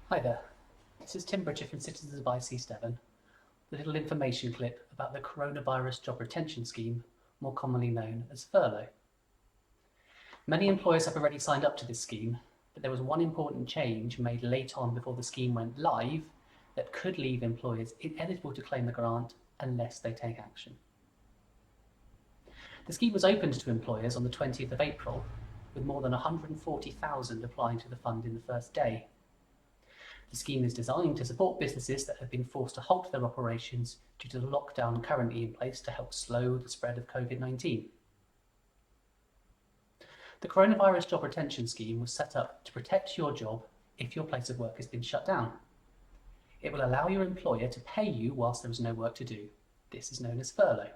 Hi there, this is Tim Bridger from Citizens Advice East Devon, with a little information clip about the Coronavirus Job Retention Scheme, more commonly known as Furlough. Many employers have already signed up to this scheme, but there was one important change made late on before the scheme went live that could leave employers ineligible to claim the grant unless they take action. The scheme was opened to employers on the 20th of April, with more than 140,000 applying to the fund in the first day. The scheme is designed to support businesses that have been forced to halt their operations due to the lockdown currently in place to help slow the spread of COVID-19. The Coronavirus Job Retention Scheme was set up to protect your job if your place of work has been shut down. It will allow your employer to pay you whilst there is no work to do. This is known as furlough.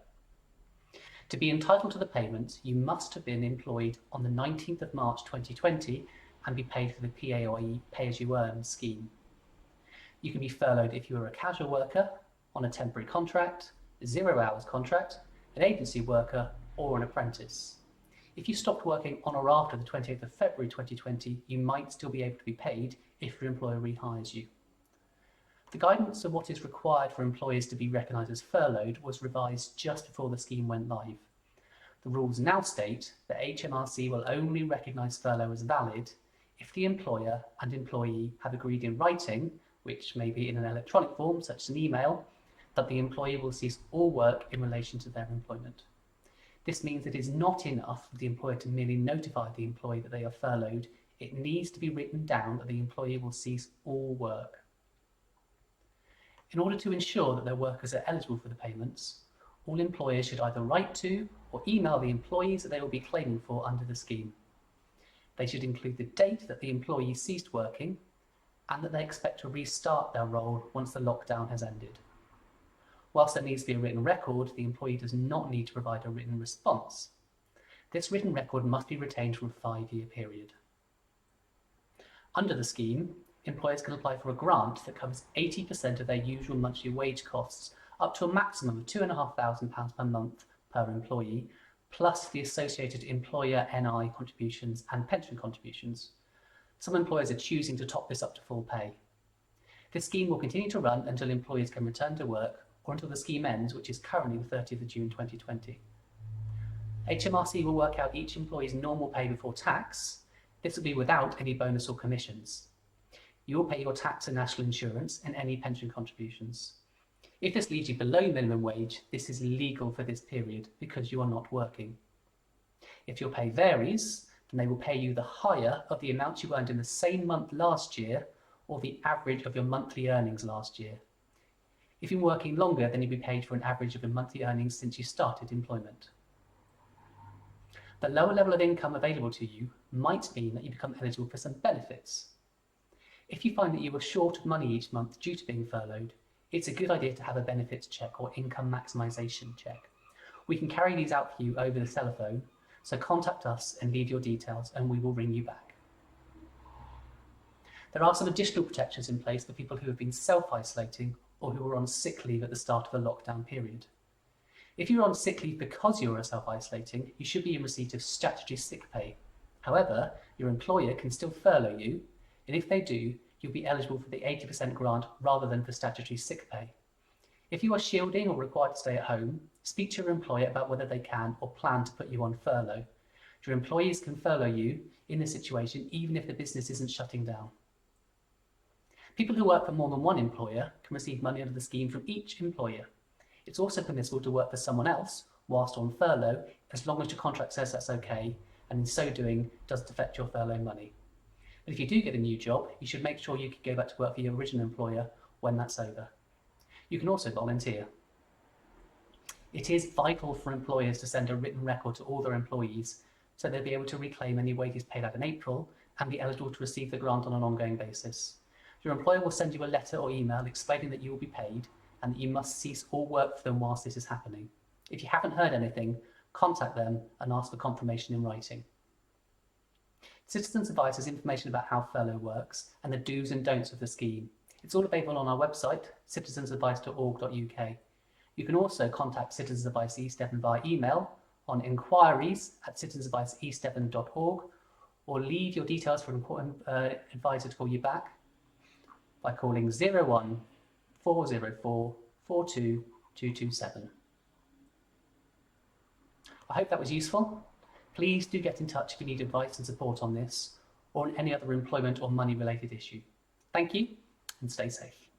To be entitled to the payment, you must have been employed on the 19th of March 2020 and be paid for the PAYE pay-as-you-earn scheme. You can be furloughed if you are a casual worker, on a temporary contract, a 0 hours contract, an agency worker, or an apprentice. If you stopped working on or after the 28th of February 2020, you might still be able to be paid if your employer rehires you. The guidance of what is required for employers to be recognised as furloughed was revised just before the scheme went live. The rules now state that HMRC will only recognise furlough as valid if the employer and employee have agreed in writing, which may be in an electronic form such as an email, that the employee will cease all work in relation to their employment. This means it is not enough for the employer to merely notify the employee that they are furloughed. It needs to be written down that the employee will cease all work. In order to ensure that their workers are eligible for the payments, all employers should either write to or email the employees that they will be claiming for under the scheme. They should include the date that the employee ceased working and that they expect to restart their role once the lockdown has ended. Whilst there needs to be a written record, the employee does not need to provide a written response. This written record must be retained for a 5-year period. Under the scheme, employers can apply for a grant that covers 80% of their usual monthly wage costs, up to a maximum of £2,500 per month per employee, plus the associated employer NI contributions and pension contributions. Some employers are choosing to top this up to full pay. This scheme will continue to run until employees can return to work or until the scheme ends, which is currently the 30th of June 2020. HMRC will work out each employee's normal pay before tax. This will be without any bonus or commissions. You will pay your tax and national insurance and any pension contributions. If this leaves you below minimum wage, this is legal for this period because you are not working. If your pay varies, then they will pay you the higher of the amount you earned in the same month last year or the average of your monthly earnings last year. If you're working longer, then you'll be paid for an average of your monthly earnings since you started employment. The lower level of income available to you might mean that you become eligible for some benefits. If you find that you are short of money each month due to being furloughed, it's a good idea to have a benefits check or income maximisation check. We can carry these out for you over the telephone, so contact us and leave your details and we will ring you back. There are some additional protections in place for people who have been self-isolating or who are on sick leave at the start of a lockdown period. If you're on sick leave because you are self-isolating, you should be in receipt of statutory sick pay. However, your employer can still furlough you, and if they do, you'll be eligible for the 80% grant rather than for statutory sick pay. If you are shielding or required to stay at home, speak to your employer about whether they can or plan to put you on furlough. Your employees can furlough you in this situation even if the business isn't shutting down. People who work for more than one employer can receive money under the scheme from each employer. It's also permissible to work for someone else whilst on furlough as long as your contract says that's okay, and in so doing doesn't affect your furlough money. But if you do get a new job, you should make sure you can go back to work for your original employer when that's over. You can also volunteer. It is vital for employers to send a written record to all their employees so they'll be able to reclaim any wages paid out in April and be eligible to receive the grant on an ongoing basis. Your employer will send you a letter or email explaining that you will be paid and that you must cease all work for them whilst this is happening. If you haven't heard anything, contact them and ask for confirmation in writing. Citizens Advice has information about how furlough works and the do's and don'ts of the scheme. It's all available on our website, citizensadvice.org.uk. You can also contact Citizens Advice East Devon via email on inquiries@citizensadviceeastdevon.org or leave your details for an important advisor to call you back. by calling 01 404 42 227. I hope that was useful. Please do get in touch if you need advice and support on this or on any other employment or money related issue. Thank you and stay safe.